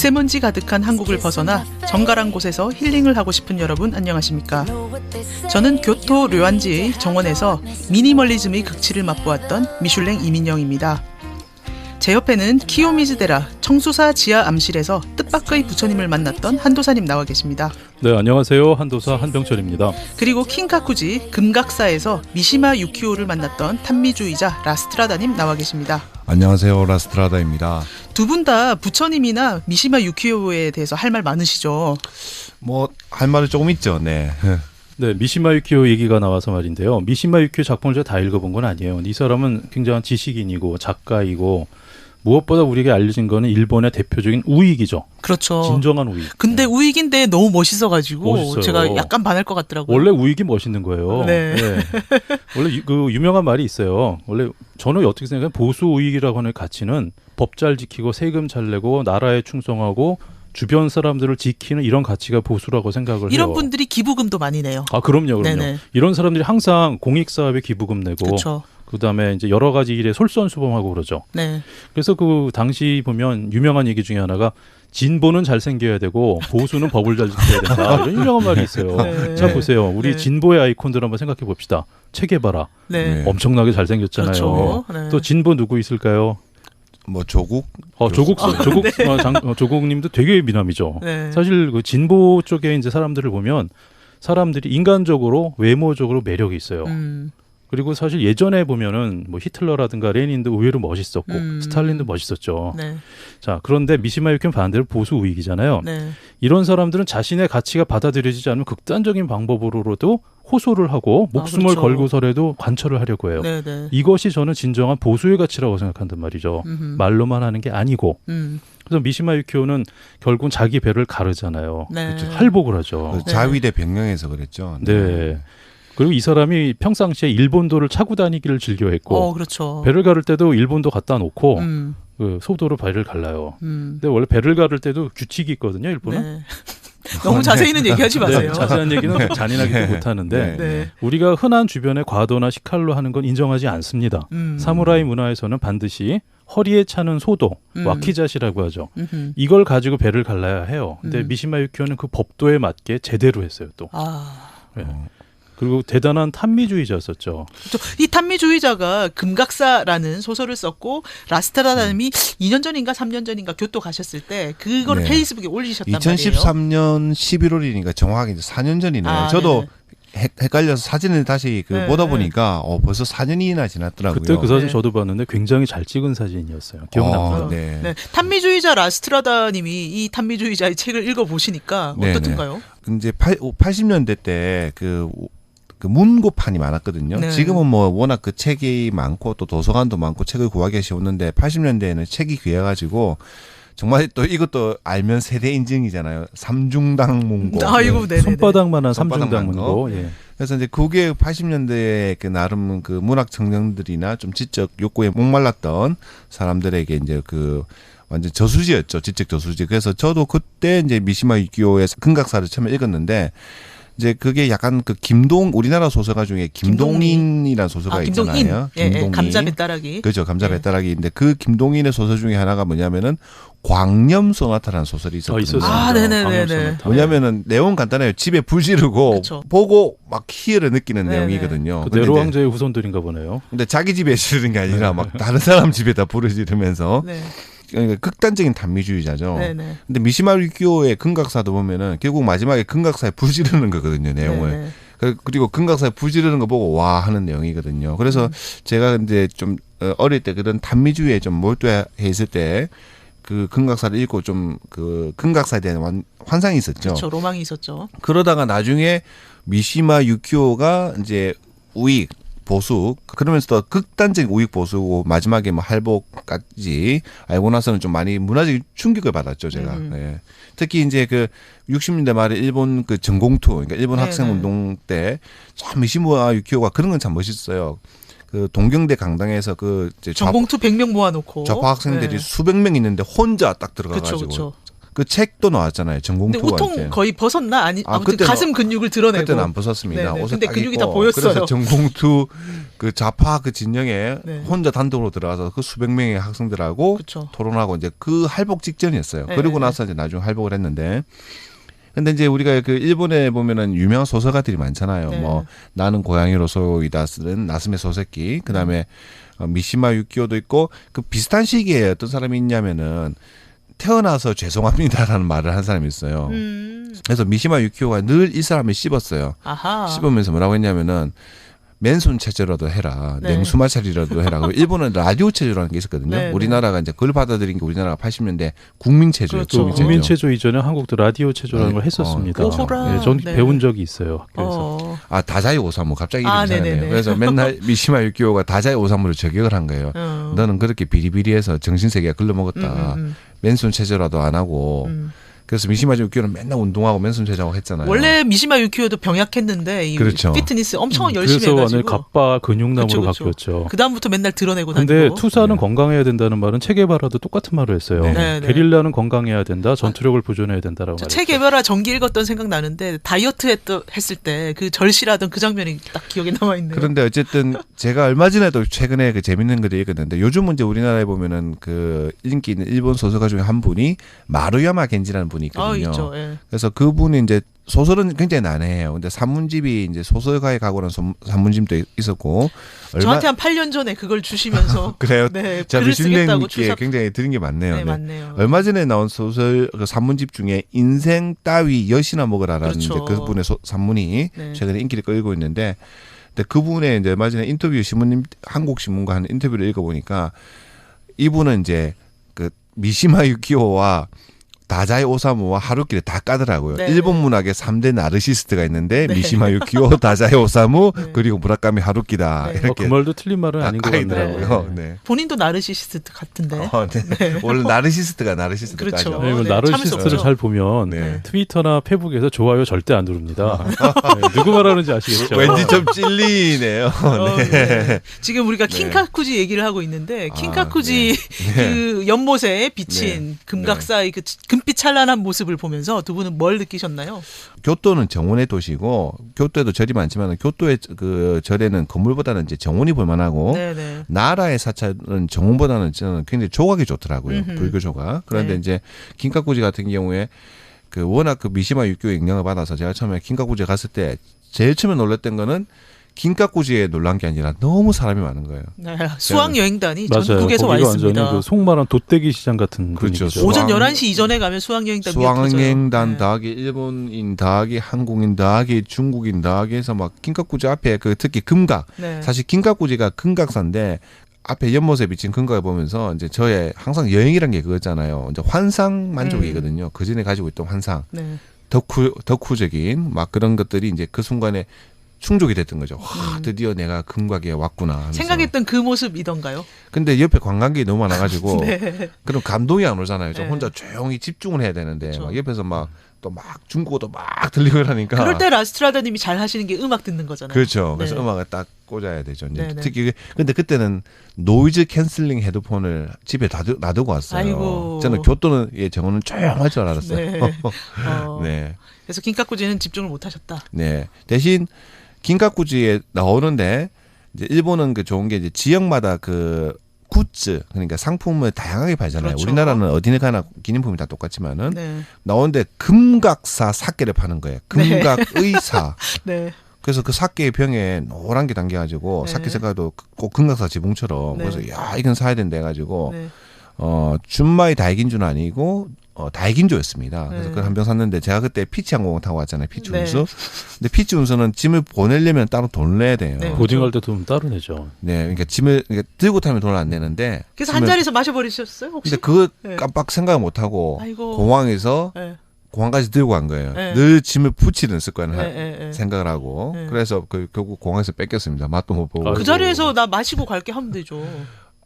미세먼지 가득한 한국을 벗어나 정갈한 곳에서 힐링을 하고 싶은 여러분 안녕하십니까? 저는 교토 료안지의 정원에서 미니멀리즘의 극치를 맛보았던 미슐랭 이민영입니다. 제 옆에는 키요미즈데라 청수사 지하 암실에서 뜻밖의 부처님을 만났던 한도사님 나와 계십니다. 네, 안녕하세요. 한도사 한병철입니다. 그리고 킹카쿠지 금각사에서 미시마 유키오를 만났던 탄미주의자 라스트라다님 나와 계십니다. 안녕하세요. 라스트라다입니다. 두 분 다 부처님이나 미시마 유키오에 대해서 할 말 많으시죠? 뭐 할 말이 조금 있죠. 네. 네, 미시마 유키오 얘기가 나와서 말인데요. 미시마 유키오 작품을 제가 다 읽어본 건 아니에요. 이 사람은 굉장한 지식인이고 작가이고 무엇보다 우리에게 알려진 거는 일본의 대표적인 우익이죠. 그렇죠. 진정한 우익. 근데 우익인데 너무 멋있어가지고 멋있어요. 제가 약간 반할 것 같더라고요. 원래 우익이 멋있는 거예요. 네. 원래 그 유명한 말이 있어요. 원래 저는 어떻게 생각하면 보수 우익이라고 하는 가치는 법 잘 지키고 세금 잘 내고 나라에 충성하고 주변 사람들을 지키는 이런 가치가 보수라고 생각을 해요. 이런 분들이 기부금도 많이 내요. 아, 그럼요. 네네. 이런 사람들이 항상 공익사업에 기부금 내고 그렇죠. 그다음에 이제 여러 가지 일에 솔선수범하고 그러죠. 네. 그래서 그 당시 보면 유명한 얘기 중에 하나가 진보는 잘생겨야 되고 보수는 법을 잘 지켜야 된다. 이런 유명한 말이 있어요. 네. 자, 보세요. 우리 네. 진보의 아이콘들 한번 생각해 봅시다. 체게바라. 네. 엄청나게 잘생겼잖아요. 그렇죠. 네. 또 진보 누구 있을까요? 뭐 조국? 조국님도 되게 미남이죠. 네. 사실 그 진보 쪽에 이제 사람들을 보면 사람들이 인간적으로 외모적으로 매력이 있어요. 그리고 사실 예전에 보면은 뭐 히틀러라든가 레닌도 의외로 멋있었고 스탈린도 멋있었죠. 네. 자, 그런데 미시마 유키는 반대로 보수 우익이잖아요. 네. 이런 사람들은 자신의 가치가 받아들여지지 않으면 극단적인 방법으로도 호소를 하고 목숨을 그렇죠. 걸고서라도 관철을 하려고 해요. 네, 네. 이것이 저는 진정한 보수의 가치라고 생각한단 말이죠. 말로만 하는 게 아니고. 그래서 미시마 유키오는 결국은 자기 배를 가르잖아요. 네. 그렇죠. 할복을 하죠. 그 자위대 병영에서 그랬죠. 네. 그리고 이 사람이 평상시에 일본도를 차고 다니기를 즐겨했고 그렇죠. 배를 가를 때도 일본도 갖다 놓고 그 소도로 배를 갈라요. 근데 원래 배를 가를 때도 규칙이 있거든요, 일본은. 네. 너무 자세히는 얘기하지 마세요. 네, 자세한 얘기는 잔인하게도 못하는데 네. 우리가 흔한 주변에 과도나 식칼로 하는 건 인정하지 않습니다. 사무라이 문화에서는 반드시 허리에 차는 소도, 와키자시라고 하죠. 이걸 가지고 배를 갈라야 해요. 근데 미시마 유키오는 그 법도에 맞게 제대로 했어요, 또. 네. 그리고 대단한 탄미주의자였었죠. 이 탄미주의자가 금각사라는 소설을 썼고 라스트라다님이 2년 전인가 3년 전인가 교토 가셨을 때 그거를 네. 페이스북에 올리셨단 말이에요. 2013년 11월이니까 정확하게 이제 4년 전이네요. 저도 헷갈려서 사진을 다시 보다 보니까 벌써 4년이나 지났더라고요. 그때 그 사진 저도 봤는데 굉장히 잘 찍은 사진이었어요. 기억납니다. 네. 네. 탄미주의자 라스트라다님이 이 탄미주의자의 책을 읽어보시니까 어떻든가요? 이제 80년대 때 그 문고판이 많았거든요. 네. 지금은 뭐 워낙 그 책이 많고 또 도서관도 많고 책을 구하기가 쉬웠는데 80년대에는 책이 귀해가지고 정말 또 이것도 알면 세대 인증이잖아요. 삼중당 문고. 아이고, 네네. 손바닥만한 삼중당 문고. 예. 그래서 이제 그게 80년대에 그 나름 그 문학 청년들이나 좀 지적 욕구에 목말랐던 사람들에게 이제 그 완전 저수지였죠. 지적 저수지. 그래서 저도 그때 이제 미시마 유키오의 금각사를 처음 읽었는데 이제 그게 약간 그 우리나라 소설가 중에 김동인이라는 소설가 있잖아요. 김동인. 감자 배따라기. 그렇죠. 감자 배따라기인데 그 김동인의 소설 중에 하나가 뭐냐면은 광염 소나타라는 소설이 있었거든요. 네네네. 뭐냐면은 내용 간단해요. 집에 불 지르고 그쵸. 보고 막 희열을 느끼는 네네. 내용이거든요. 그 네로 왕자의 후손들인가 보네요. 근데 자기 집에 지르는 게 아니라 막 다른 사람 집에다 불을 지르면서 네. 그러니까 극단적인 단미주의자죠. 네네. 근데 미시마 유키오의 금각사도 보면은 결국 마지막에 금각사에 불 지르는 거거든요, 내용을. 네네. 그리고 금각사에 불 지르는 거 보고 와 하는 내용이거든요. 그래서 제가 이제 좀 어릴 때 그런 단미주의에 좀 몰두해 있을 때 그 금각사를 읽고 좀 그 금각사에 대한 환상이 있었죠. 그렇죠. 로망이 있었죠. 그러다가 나중에 미시마 유키오가 이제 우익 보수 그러면서도 극단적인 우익 보수고 마지막에 뭐 할복까지 알고 나서는 좀 많이 문화적인 충격을 받았죠 제가. 네. 특히 이제 그 60년대 말에 일본 그 전공투 그러니까 일본 학생운동 때 참 미시마 유키오가 그런 건 참 멋있어요. 그 동경대 강당에서 그 이제 전공투 100명 모아놓고 좌파 학생들이 수백 명 있는데 혼자 딱 들어가가지고 그쵸. 그 책도 나왔잖아요. 근데 전공투가 우통 이제. 거의 벗었나? 아무튼 그때는- 가슴 근육을 드러내고. 그때는 안 벗었습니다. 네네. 옷을 근데 딱 근육이 입고 다 보였어요. 그래서 전공투 그 좌파 그 진영에 네. 혼자 단독으로 들어가서 그 수백 명의 학생들하고 그쵸. 토론하고 이제 그 할복 직전이었어요. 네. 그리고 나서 이제 나중에 할복을 했는데. 근데 이제 우리가 그 일본에 보면은 유명한 소설가들이 많잖아요. 네. 뭐 나는 고양이로소이다 쓰는 나스메 소세키, 그다음에 미시마 유키오도 있고 그 비슷한 시기에 어떤 사람이 있냐면은 태어나서 죄송합니다라는 말을 한 사람이 있어요. 그래서 미시마 유키오가 늘 이 사람을 씹었어요. 아하. 씹으면서 뭐라고 했냐면은 맨손 체조라도 해라. 네. 냉수마찰이라도 해라. 그리고 일본은 라디오 체조라는 게 있었거든요. 네, 우리나라가 이제 그걸 받아들인 게 우리나라가 80년대 국민 체조였죠. 그렇죠. 또 국민 체조 이전에 한국도 라디오 체조라는 걸 했었습니다. 오호라. 예, 전 네. 배운 적이 있어요. 학교에서. 아 다자이 오사무 갑자기 이름이 생각나네요. 네네네. 그래서 맨날 미시마 유키오가 다자이 오사무를 저격을 한 거예요. 너는 그렇게 비리비리해서 정신세계가 글러먹었다. 맨손 체조라도 안 하고. 그래서 미시마 유키오는 맨날 운동하고 맨손 체조하고 했잖아요. 원래 미시마 유키오도 병약했는데 이 그렇죠. 피트니스 엄청 열심히 그래서 완전히 해가지고. 갑바 근육나무로 그쵸. 바뀌었죠. 그 다음부터 맨날 드러내고 근데 다니고. 투사는 네. 건강해야 된다는 말은 체계바라도 똑같은 말을 했어요. 네. 네, 네. 게릴라는 건강해야 된다. 전투력을 보존해야 된다라고 저 말했죠. 책 개발화 전기 읽었던 생각 나는데 다이어트 했을 때 그 절실하던 그 장면이 딱 기억에 남아 있네요. 그런데 어쨌든 제가 얼마 전에도 최근에 그 재밌는 글을 읽었는데 요즘은 이제 우리나라에 보면은 그 인기 있는 일본 소설가 중에 한 분이 마루야마 겐지라는 분이 있거든요. 있죠. 예. 그래서 그분이 이제 소설은 굉장히 난해해요. 근데 산문집이 이제 소설가의 각오라는 산문집도 있었고 저한테 한 8년 전에 그걸 주시면서 그래요. 네, 제가 글을 쓰겠다고 미슐랭님께 굉장히 드린 게 많네요. 네, 네. 맞네요. 얼마 전에 나온 소설 그 산문집 중에 인생 따위 여시나 먹으라라는 그렇죠. 이제 그분의 산문이 네. 최근에 인기를 끌고 있는데, 근데 그분의 이제 얼마 전에 인터뷰 신문님 한국 신문과 한 인터뷰를 읽어보니까 이분은 이제 그 미시마 유키오와 다자이 오사무와 하루키를 다 까더라고요. 네. 일본 문학의 3대 나르시스트가 있는데 네. 미시마 유키오, 다자이 오사무 네. 그리고 무라카미 하루키다. 네. 이렇게 그 말도 틀린 말은 아닌 것 까이더라고요. 같더라고요. 네. 본인도 나르시시스트 같은데. 네. 원래 나르시스트가 나르시스트까죠. 그렇죠. 네, 이걸 네, 참을 수 나르시스트를 없죠. 잘 보면 네. 트위터나 페북에서 좋아요 절대 안 누릅니다. 네, 누구 말하는지 아시겠죠? 왠지 좀 찔리네요. 네. 지금 우리가 킹카쿠지 얘기를 하고 있는데 킹카쿠지 그 연못에 비친 금각사의 그 금빛 찬란한 모습을 보면서 두 분은 뭘 느끼셨나요? 교토는 정원의 도시고 교토에도 절이 많지만 교토의 그 절에는 건물보다는 이제 정원이 볼만하고 네네. 나라의 사찰은 정원보다는 저는 굉장히 조각이 좋더라고요. 음흠. 불교 조각. 그런데 네. 이제 긴카쿠지 같은 경우에 그 워낙 그 미시마 육교의 영향을 받아서 제가 처음에 긴카쿠지에 갔을 때 제일 처음에 놀랐던 거는 긴카쿠지에 놀란 게 아니라 너무 사람이 많은 거예요. 네, 수학 여행단이 맞아요. 전국에서 와 거기가 있습니다. 완전히 그 속말한 돗대기 시장 같은 그렇죠. 분위기죠. 오전 수학- 11시 이전에 가면 수학 여행단 수학여행단 더하기 일본인 더하기 한국인 더하기 중국인 더하기 해서 막 긴카쿠지 앞에 그 특히 금각 네. 사실 긴카쿠지가 금각사인데 앞에 연못에 비친 금각을 보면서 이제 저의 항상 여행이란 게 그거잖아요. 이제 환상 만족이거든요. 그 전에 가지고 있던 환상, 네. 덕후적인 막 그런 것들이 이제 그 순간에 충족이 됐던 거죠. 와, 드디어 내가 금각에 왔구나. 하면서. 생각했던 그 모습이던가요? 근데 옆에 관광객이 너무 많아가지고 네. 그럼 감동이 안 오잖아요. 저 네. 혼자 조용히 집중을 해야 되는데 그렇죠. 막 옆에서 막 또 막 중국어도 막 들리고 이러니까 그럴 때 라스트라다님이 잘 하시는 게 음악 듣는 거잖아요. 그렇죠. 그래서 네. 음악을 딱 꽂아야 되죠. 이제 네네. 특히 근데 그때는 노이즈 캔슬링 헤드폰을 집에 놔두고 왔어요. 아이고. 저는 교토는 정원은 조용할 줄 알았어요. 네. 네. 그래서 긴카쿠지는 집중을 못 하셨다. 네. 대신 긴카쿠지에 나오는데 이제 일본은 그 좋은 게 이제 지역마다 그 굿즈 그러니까 상품을 다양하게 팔잖아요. 그렇죠. 우리나라는 어디에 가나 기념품이 다 똑같지만은 네. 나오는데 금각사 사케를 파는 거예요. 금각 의사. 네. 그래서 그 사케의 병에 노란 게 담겨가지고 네. 사케 색깔도 꼭 금각사 지붕처럼 네. 그래서 야 이건 사야 된다 해가지고 네. 준마이 다이긴주는 아니고 다이긴조였습니다. 그래서 네. 그걸 한 병 샀는데 제가 그때 피치 항공 타고 왔잖아요. 피치 네. 운수. 근데 피치 운수는 짐을 보내려면 따로 돈을 내야 돼요. 네. 보딩할 때 돈 따로 내죠. 네, 그러니까 짐을 들고 타면 돈을 안 내는데. 그래서 한 자리에서 마셔버리셨어요 혹시? 근데 그거 네. 깜빡 생각을 못 하고 아이고. 공항에서 네. 공항까지 들고 간 거예요. 네. 늘 짐을 붙이는 습관을 네. 생각을 하고 네. 그래서 결국 공항에서 뺏겼습니다. 맛도 못 보고. 아이고. 그 자리에서 나 마시고 갈게 하면 되죠.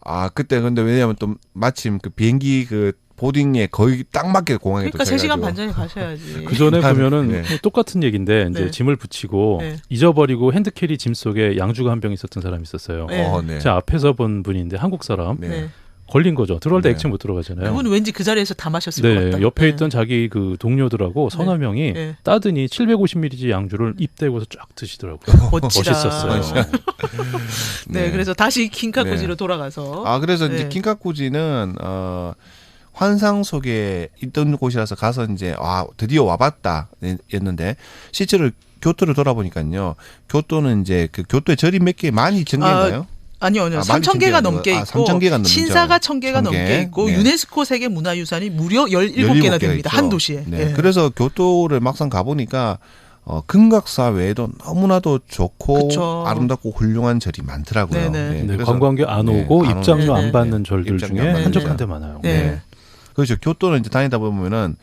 아 그때 근데 왜냐하면 또 마침 그 비행기 그 보딩에 거의 딱 맞게 공항에 그러니까 도착해가지고 3시간 반 전에 가셔야지. 그 전에 보면은 네. 뭐 똑같은 얘기인데 이제 네. 짐을 붙이고 네. 잊어버리고 핸드캐리 짐 속에 양주가 한 병 있었던 사람이 있었어요. 네. 네. 제 앞에서 본 분인데 한국 사람. 네. 네. 걸린 거죠. 들어갈 때 네. 액체 못 들어가잖아요. 그분은 왠지 그 자리에서 다 마셨을 것 같다. 네, 옆에 있던 자기 그 동료들하고 서너 명이 네. 따더니 750ml 양주를 입 대고서 쫙 드시더라고요. 멋지다. 멋있었어요. 네, 그래서 다시 킹카쿠지로 네. 돌아가서. 아 그래서 네. 이제 킹카쿠지는 환상 속에 있던 곳이라서 가서 이제 드디어 와봤다 였는데 실제로 교토를 돌아보니까요. 교토는 이제 그 교토에 절이 몇 개 많이 전개인가요? 아니요. 많이 3,000개가 전개가 넘게 아니고, 있고 3,000개가 넘죠. 신사가 1,000개가 1,000개. 넘게 있고 네. 유네스코 세계 문화유산이 무려 17개나 17개가 됩니다. 있죠. 한 도시에. 네. 예. 그래서 교토를 막상 가보니까 금각사 외에도 너무나도 좋고 그쵸. 아름답고 훌륭한 절이 많더라고요. 네네. 네, 그래서 관광객 안 오고 네, 안 입장료 오고. 안 받는 네. 절들 입장료 중에 안 받는 한적한 절. 데 많아요. 네. 그렇죠. 교토는 이제 다니다 보면은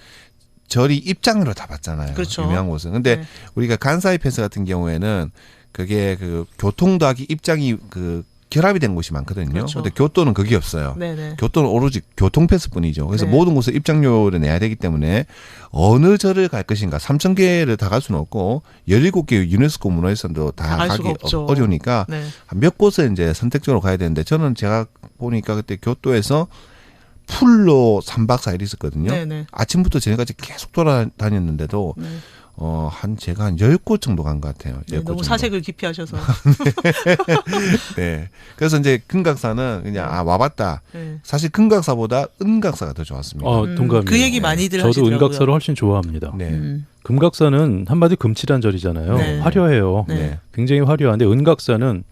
절이 입장으로 다 봤잖아요. 그렇죠. 유명한 곳은. 근데 네. 우리가 간사이 패스 같은 경우에는 그게 그 교통 더하기 입장이 그 결합이 된 곳이 많거든요. 그렇죠. 근데 교토는 그게 없어요. 네네. 교토는 오로지 교통 패스뿐이죠. 그래서 네. 모든 곳에 입장료를 내야 되기 때문에 어느 절을 갈 것인가 3,000개를 다 갈 수는 없고 17개 유네스코 문화유산도 다 다 갈 수가 가기 없죠. 어려우니까 네. 몇 곳을 이제 선택적으로 가야 되는데 저는 제가 보니까 그때 교토에서 풀로 3박 4일 있었거든요. 네네. 아침부터 저녁까지 계속 돌아다녔는데도 네. 제가 한 10곳 정도 간 것 같아요. 네, 10곳 너무 정도. 사색을 깊이 하셔서. 네. 그래서 이제 금각사는 그냥 와봤다. 네. 사실 금각사보다 은각사가 더 좋았습니다. 동감이에요. 그 얘기 많이들 저도 하시더라고요. 은각사를 훨씬 좋아합니다. 네. 금각사는 한마디 금칠한 절이잖아요. 네. 화려해요. 네. 네. 굉장히 화려한데 은각사는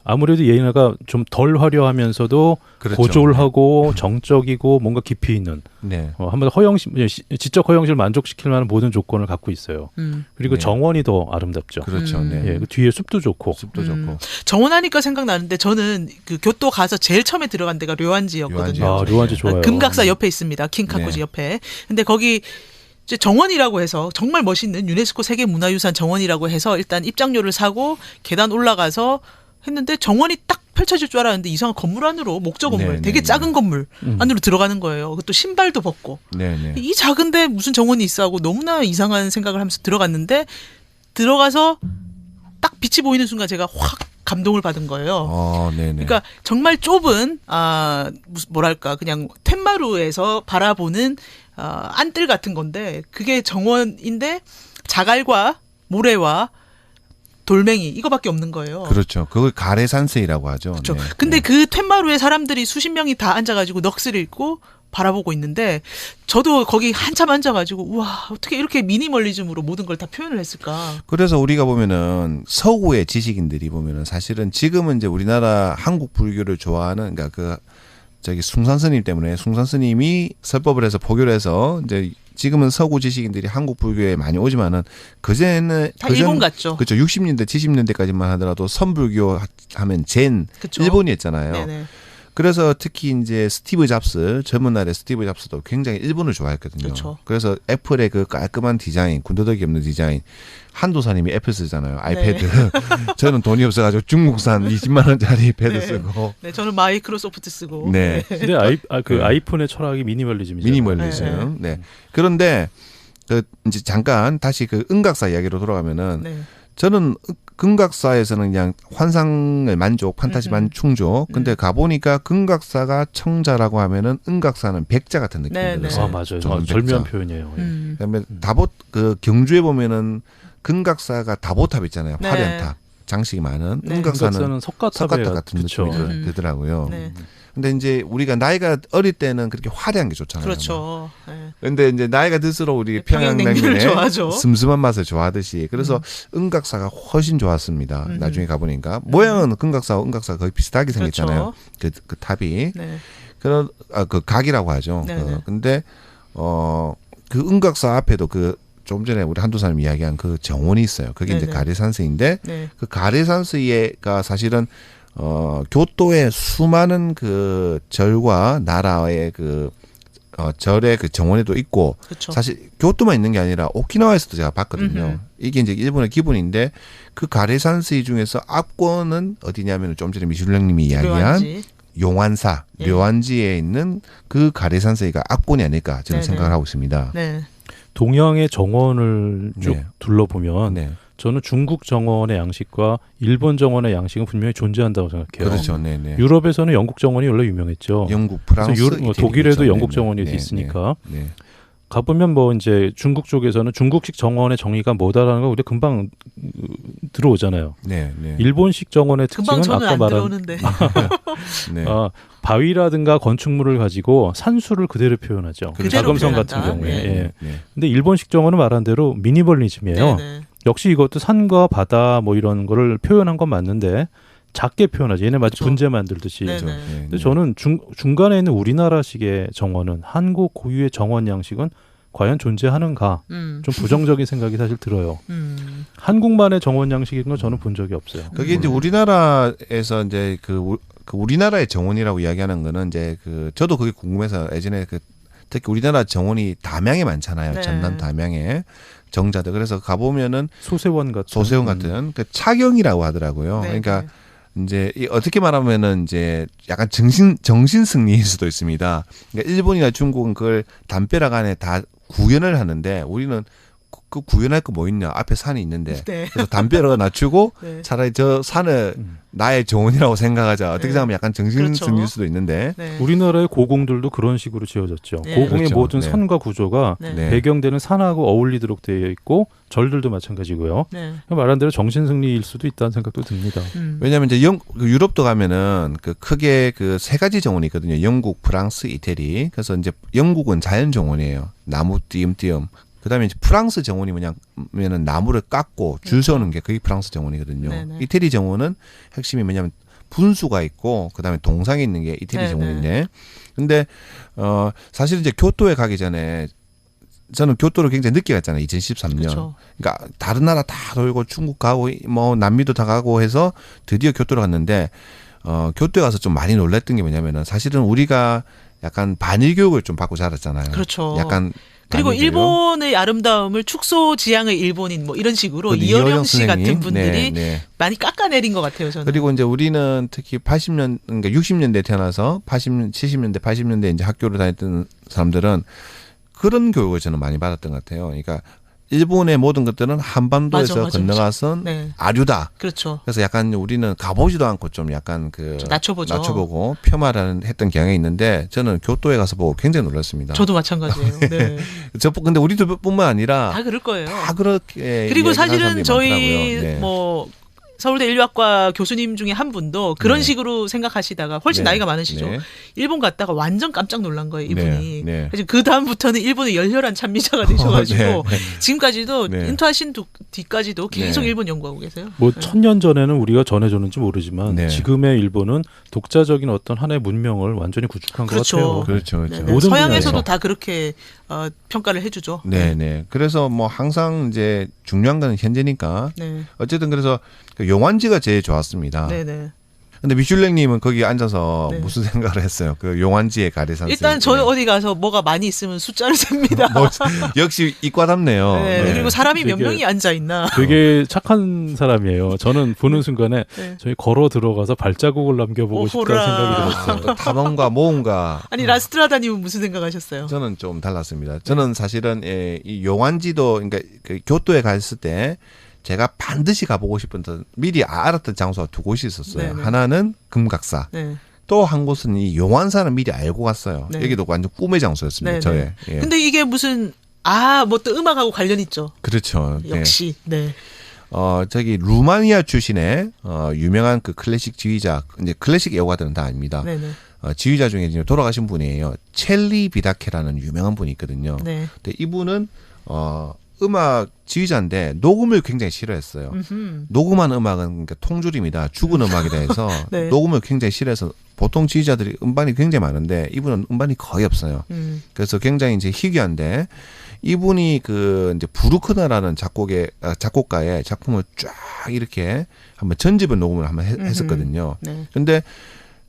아무래도 예나가 좀 덜 화려하면서도 그렇죠. 고졸하고 정적이고 뭔가 깊이 있는 네. 한마디 지적 허영실 만족시킬 만한 모든 조건을 갖고 있어요. 그리고 네. 정원이 더 아름답죠. 그렇죠. 네. 예, 그 뒤에 숲도 좋고. 숲도 좋고. 정원하니까 생각나는데 저는 그 교토 가서 제일 처음에 들어간 데가 료안지였거든요. 료안지. 료안지 좋아요. 금각사 옆에 있습니다. 킹카쿠지 네. 옆에. 근데 거기 이제 정원이라고 해서 정말 멋있는 유네스코 세계문화유산 정원이라고 해서 일단 입장료를 사고 계단 올라가서 했는데 정원이 딱 펼쳐질 줄 알았는데 이상한 건물 안으로 목조 건물 네, 되게 네, 작은 건물 안으로 들어가는 거예요. 그것도 신발도 벗고 네, 네. 이 작은데 무슨 정원이 있어 하고 너무나 이상한 생각을 하면서 들어갔는데 들어가서 딱 빛이 보이는 순간 제가 확 감동을 받은 거예요. 네, 네. 그러니까 정말 좁은 뭐랄까 그냥 텐마루에서 바라보는 안뜰 같은 건데 그게 정원인데 자갈과 모래와 돌멩이 이거밖에 없는 거예요. 그렇죠. 그걸 가레산세이라고 하죠. 그렇죠. 네. 근데 그 텐마루에 사람들이 수십 명이 다 앉아가지고 넋을 잃고 바라보고 있는데 저도 거기 한참 앉아가지고 우와 어떻게 이렇게 미니멀리즘으로 모든 걸 다 표현을 했을까. 그래서 우리가 보면은 서구의 지식인들이 보면은 사실은 지금은 이제 우리나라 한국 불교를 좋아하는 그러니까 숭산 스님 때문에 숭산 스님이 설법을 해서 포교를 해서 이제 지금은 서구 지식인들이 한국 불교에 많이 오지만은 그전에는 다 일본 갔죠. 그렇죠. 60년대 70년대까지만 하더라도 선불교 하면 젠 그쵸. 일본이었잖아요. 네네. 그래서 특히 이제 스티브 잡스 젊은 날에 스티브 잡스도 굉장히 일본을 좋아했거든요. 그렇죠. 그래서 애플의 그 깔끔한 디자인, 군더더기 없는 디자인. 한도사님이 애플 쓰잖아요. 아이패드. 네. 저는 돈이 없어가지고 중국산 20만 원짜리 패드 네. 쓰고. 네, 저는 마이크로소프트 쓰고. 네. 근데 아이폰의 철학이 미니멀리즘이죠. 미니멀리즘. 네. 그런데 이제 잠깐 다시 그 은각사 이야기로 돌아가면은 네. 저는 금각사에서는 그냥 환상을 만족, 판타지 충족. 근데 가보니까 금각사가 청자라고 하면은 은각사는 백자 같은 느낌이 네, 네. 들었어요. 맞아요. 저는 절묘한 백자. 표현이에요. 그다음에 경주에 보면은 금각사가 다보탑 있잖아요. 네. 화려한 탑. 장식이 많은. 네. 은각사는 석가탑 석가탑 같은 그쵸. 느낌이 들더라고요. 네. 근데 이제 우리가 나이가 어릴 때는 그렇게 화려한 게 좋잖아요. 그렇죠. 네. 근데 이제 나이가 들수록 우리 평양냉면을 평양냉면의 좋아하죠. 슴슴한 맛을 좋아하듯이 그래서 은각사가 훨씬 좋았습니다. 나중에 가보니까 모양은 은각사가 거의 비슷하게 생겼잖아요. 그렇죠. 그 탑이 네. 그런 그 각이라고 하죠. 네네. 근데 그 은각사 앞에도 좀 전에 우리 한도사님 이야기한 그 정원이 있어요. 그게 이제 네네. 가레산스인데 네. 그 가레산스가 사실은 교토의 수많은 그 절과 나라의 그 절의 그 정원에도 있고 그렇죠. 사실 교토만 있는 게 아니라 오키나와에서도 제가 봤거든요. 이게 이제 일본의 기본인데 그 가레산스이 중에서 압권은 어디냐면 좀 전에 미슐랭님이 이야기한 료안지. 용환사 예. 료안지에 있는 그 가레산스가 압권이 아닐까 저는 네네. 생각을 하고 있습니다. 네. 동양의 정원을 쭉 네. 둘러보면 네. 저는 중국 정원의 양식과 일본 정원의 양식은 분명히 존재한다고 생각해요. 그렇죠. 네네. 유럽에서는 영국 정원이 원래 유명했죠. 영국, 프랑스, 뭐 독일에도 그렇죠. 영국 네네. 정원이 네, 있으니까. 네, 네. 가보면 뭐 이제 중국 쪽에서는 중국식 정원의 정의가 뭐다라는 거 우리 금방 들어오잖아요. 네, 네. 일본식 정원의 금방 특징은 저는 아까 안 말한 들어오는데. 네. 바위라든가 건축물을 가지고 산수를 그대로 표현하죠. 그대로 자금성 표현한다. 같은 경우에. 네. 예. 네. 근데 일본식 정원은 말한 대로 미니멀리즘이에요. 네네. 역시 이것도 산과 바다 뭐 이런 거를 표현한 건 맞는데 작게 표현하죠. 얘네 마치 그렇죠. 분재 만들듯이. 네네. 네. 근데 저는 중간에 있는 우리나라식의 정원은 한국 고유의 정원 양식은 과연 존재하는가 좀 부정적인 생각이 사실 들어요. 한국만의 정원 양식인 건 저는 본 적이 없어요. 그게 이제 우리나라에서 이제 그 우리나라의 정원이라고 이야기하는 거는 이제 그 저도 그게 궁금해서 예전에 그 특히 우리나라 정원이 담양에 많잖아요. 네. 전남 담양에 정자들. 그래서 가보면은 소세원 같은 소세원 같은 그 차경이라고 하더라고요. 네, 그러니까 네. 이제 어떻게 말하면은 이제 약간 정신 승리일 수도 있습니다. 그러니까 일본이나 중국은 그걸 담벼락 안에 다 구현을 하는데 우리는 그 구현할 거 뭐 있냐? 앞에 산이 있는데. 네. 그래서 담벼락을 낮추고 네. 차라리 저 산을 나의 정원이라고 생각하자. 어떻게 네. 생각하면 약간 정신 그렇죠. 승리일 수도 있는데. 네. 우리나라의 고궁들도 그런 식으로 지어졌죠. 네. 고궁의 그렇죠. 모든 네. 선과 구조가 네. 네. 배경되는 산하고 어울리도록 되어 있고 절들도 마찬가지고요. 네. 말한 대로 정신승리일 수도 있다는 생각도 듭니다. 왜냐하면 이제 그 유럽도 가면은 그 크게 그 세 가지 정원이 있거든요. 영국, 프랑스, 이태리. 그래서 이제 영국은 자연 정원이에요. 나무 띄엄띄엄. 그다음에 이제 프랑스 정원이 뭐냐면은 나무를 깎고 줄 세우는 게 그게 프랑스 정원이거든요. 네네. 이태리 정원은 핵심이 뭐냐면 분수가 있고 그다음에 동상이 있는 게 이태리 네네. 정원인데. 근데 사실 이제 교토에 가기 전에 저는 교토를 굉장히 늦게 갔잖아요. 2013년. 그렇죠. 그러니까 다른 나라 다 돌고 중국 가고 뭐 남미도 다 가고 해서 드디어 교토를 갔는데 교토에 가서 좀 많이 놀랐던 게 뭐냐면은 사실은 우리가 약간 반일 교육을 좀 받고 자랐잖아요. 그렇죠. 약간 그리고 반일 교육. 일본의 아름다움을 축소지향의 일본인 뭐 이런 식으로 그 이어령 씨 선생님. 같은 분들이 네, 네. 많이 깎아내린 것 같아요. 저는. 그리고 이제 우리는 특히 80년 그러니까 60년대 태어나서 70년대 80년대 이제 학교를 다녔던 사람들은 그런 교육을 저는 많이 받았던 것 같아요. 그러니까 일본의 모든 것들은 한반도에서 맞아. 건너가선 네. 아류다. 그렇죠. 그래서 약간 우리는 가보지도 않고 좀 약간 그 좀 낮춰보죠. 폄하를 했던 경향이 있는데 저는 교토에 가서 보고 굉장히 놀랐습니다. 저도 마찬가지예요. 네. 근데 우리뿐만 아니라 다 그럴 거예요. 다 그렇게 그리고 이야기하는 사실은 사람들이 저희 많더라고요. 네. 뭐 서울대 인류학과 교수님 중에 한 분도 그런 네. 식으로 생각하시다가 훨씬 네. 나이가 많으시죠. 네. 일본 갔다가 완전 깜짝 놀란 거예요, 이분이. 네. 네. 그래서 그 다음부터는 일본의 열렬한 찬미자가 되셔가지고 네. 네. 지금까지도 네. 인투하신 뒤까지도 계속 네. 일본 연구하고 계세요. 뭐 네. 1000년 전에는 우리가 전해줬는지 모르지만 네. 지금의 일본은 독자적인 어떤 하나의 문명을 완전히 구축한 그렇죠. 것 같아요. 그렇죠, 그렇죠. 네네. 모든 서양에서도 분야에서. 다 그렇게 평가를 해주죠. 네, 네. 그래서 뭐 항상 이제 중요한 건 현재니까. 네. 어쨌든 그래서 그 용안지가 제일 좋았습니다. 네네. 근데 미슐랭님은 거기 앉아서 네. 무슨 생각을 했어요? 그 용안지의 가리산. 일단 저는 어디 가서 뭐가 많이 있으면 숫자를 셉니다. 역시 이과답네요. 네. 네. 그리고 사람이 몇 되게- 명이 앉아 있나. 되게 착한 사람이에요. 저는 보는 순간에 네. 저희 걸어 들어가서 발자국을 남겨보고 싶다는 오호라. 생각이 들었어요. 그 탐험과 모험과 아니 라스트라다님은 무슨 생각하셨어요? 저는 좀 달랐습니다. 저는 사실은 이 용안지도 그러니까 그 교토에 갔을 때 제가 반드시 가보고 싶었던 미리 알았던 장소가 두 곳이 있었어요. 네네. 하나는 금각사. 네. 또 한 곳은 이 용안산을 미리 알고 갔어요. 네. 여기도 완전 꿈의 장소였습니다. 네네. 저의. 예. 근데 이게 무슨 뭐 또 음악하고 관련 있죠. 그렇죠. 네. 역시. 네. 저기 루마니아 출신의 유명한 그 클래식 지휘자, 이제 클래식 애호가들은 다 압니다. 네네. 지휘자 중에 이제 돌아가신 분이에요. 첼리 비다케라는 유명한 분이 있거든요. 네. 근데 이분은 음악 지휘자인데 녹음을 굉장히 싫어했어요. 녹음한 음악은 그러니까 통줄입니다. 죽은 음악이다 해서 네. 녹음을 굉장히 싫어해서 보통 지휘자들이 음반이 굉장히 많은데 이분은 음반이 거의 없어요. 그래서 굉장히 이제 희귀한데 이분이 그 이제 부르크너라는 작곡가의 작품을 쫙 이렇게 한번 전집을 녹음을 한번 했었거든요. 네. 근데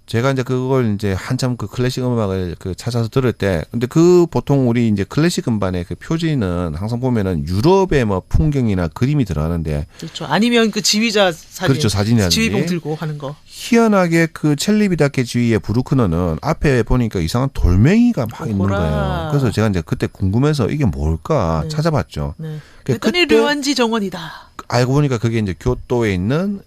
제가 이제 그걸 이제 한참 그 클래식 음악을 그 찾아서 들을 때, 근데 그 보통 우리 이제 클래식 음반의 그 표지는 항상 보면은 유럽의 뭐 풍경이나 그림이 들어가는데, 그렇죠. 아니면 그 지휘자 사진. 그렇죠, 사진이라든지. 지휘봉 들고 하는 거. 희한하게 그 첼리비다케 지휘의 부르크너는 앞에 보니까 이상한 돌멩이가 막 있는 오호라. 거예요. 그래서 제가 이제 그때 궁금해서 이게 뭘까 네. 찾아봤죠. 네. 그때- 그랬더니 류안지 정원이다. 알고 보니까 그게 이제 교토에 있는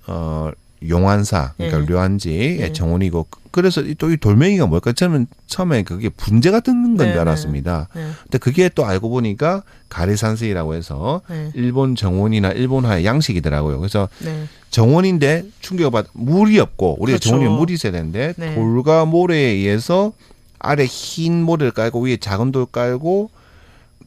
용안사 그러니까 네. 류안지의 네. 정원이고 그래서 또 이 돌멩이가 뭘까 저는 처음에 그게 분재가 뜯는 건 네, 줄 알았습니다. 네. 근데 그게 또 알고 보니까 가리산세이라고 해서 네. 일본 정원이나 일본화의 양식이더라고요. 그래서 네. 정원인데 충격을 받 물이 없고 우리가 그렇죠. 정원이 물이 있어야 되는데 네. 돌과 모래에 의해서 아래 흰 모래를 깔고 위에 작은 돌 깔고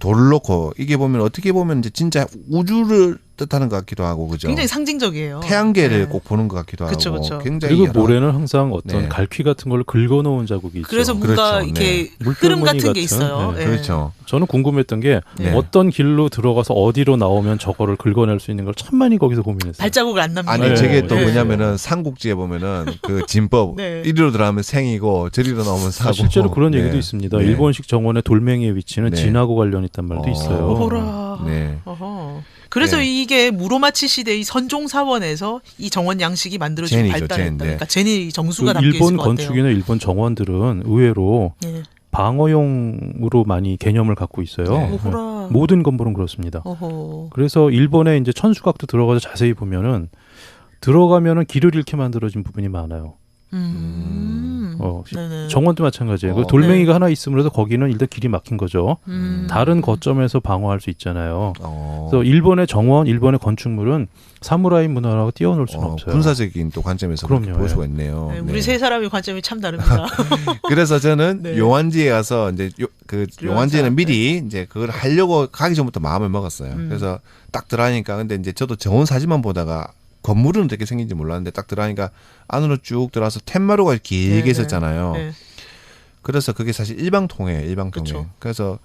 돌을 놓고 이게 보면 어떻게 보면 이제 진짜 우주를 뜻하는 것 같기도 하고 그죠. 굉장히 상징적이에요. 태양계를 네. 꼭 보는 것 같기도 그쵸, 하고 그쵸. 굉장히 그리고 여러- 모래는 항상 어떤 네. 갈퀴 같은 걸로 긁어놓은 자국이 있죠. 그래서 뭔가 그렇죠. 이렇게 네. 흐름 물결무늬 같은 게 같은, 있어요. 네. 예. 그렇죠. 저는 궁금했던 게 네. 어떤 길로 들어가서 어디로 나오면 저거를 긁어낼 수 있는 걸 참 많이 거기서 고민했어요. 발자국을 안 남기고. 아니 네. 저게 또 네. 뭐냐면은 삼국지에 보면은 그 진법 네. 이리로 들어가면 생이고 저리로 나오면 사고. 실제로 그런 네. 얘기도 있습니다. 네. 일본식 정원의 돌멩이의 위치는 네. 진하고 관련 있단 말도 있어요. 어허라. 네. 어허. 그래서 네. 이게 무로마치 시대의 선종 사원에서 이 정원 양식이 만들어지고 젠이죠, 발달했다. 젠. 네. 그러니까 제니 정수가 그 담겨 있을 일본 것 같아요. 건축이나 일본 정원들은 의외로 네. 방어용으로 많이 개념을 갖고 있어요. 네. 오호라. 모든 건물은 그렇습니다. 어허. 그래서 일본의 이제 천수각도 들어가서 자세히 보면은 들어가면은 길을 잃게 만들어진 부분이 많아요. 네네. 정원도 마찬가지예요. 그 어. 돌멩이가 하나 있으므로도 거기는 일단 길이 막힌 거죠. 음. 다른 거점에서 방어할 수 있잖아요. 어. 그래서 일본의 정원, 일본의 건축물은 사무라이 문화라고 띄워놓을 수는 없어요. 군사적인 또 관점에서 그렇게 그럼요. 볼 수가 있네요. 네, 네. 우리 세 사람의 관점이 참 다릅니다. 그래서 저는 네. 용안지에 가서 이제 그 용안지에는 미리 이제 그걸 하려고 가기 전부터 마음을 먹었어요. 그래서 딱 들어가니까 근데 이제 저도 정원 사진만 보다가 건물은 어떻게 생긴지 몰랐는데 딱 들어가니까 안으로 쭉 들어와서 텐마루가 길게 네, 있었잖아요. 네. 그래서 그게 사실 일방통행이에요. 일방통행. 그쵸. 그래서